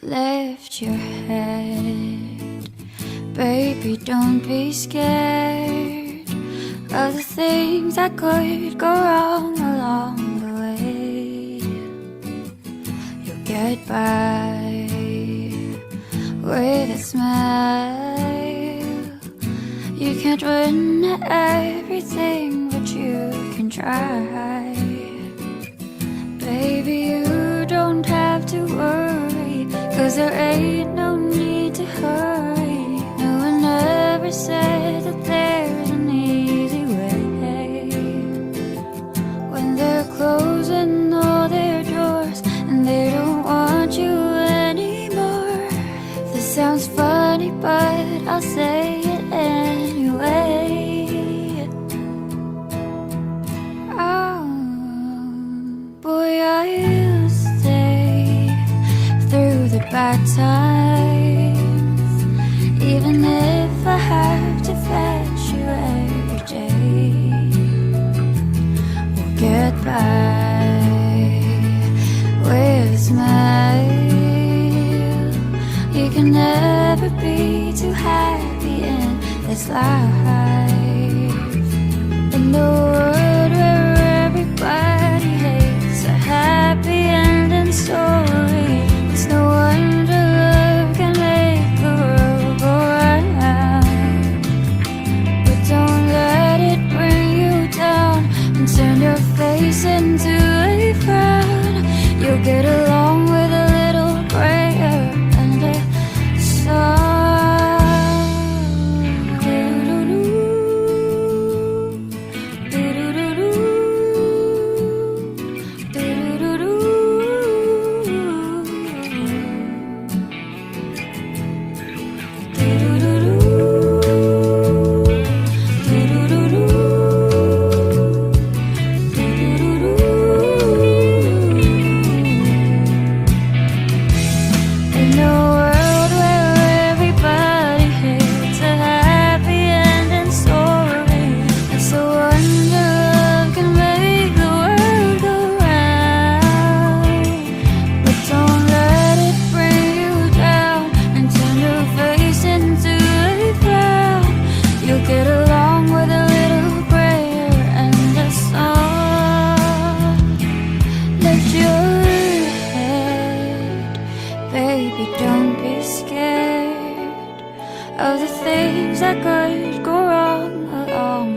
Lift your head, baby, don't be scared of the things that could go wrong along the way. You'll get by with a smile. You can't win everything, but you can try. Baby, you don't have to worry, 'cause there ain't no need to hurry. No one ever said that there's an easy way. When they're closing all their doors and they don't want you anymore. This sounds funny, but I'll say it anyway. Oh, boy, I'll stay through the bad times, even if I have to fetch you every day. We'll get by with a smile. You can never be too happy in this life. In the world where everybody hates a happy ending story, it's no wonder love can make the world go round. But don't let it bring you down and turn your face into a frown. You'll get along with a little prayer and a song. In a world where everybody hates a happy ending story, it's a wonder love can make the world go round. But don't let it bring you down and turn your face into a frown. You'll get along with a little prayer and a song. Lift your head, baby, don't be scared of the things that could go wrong along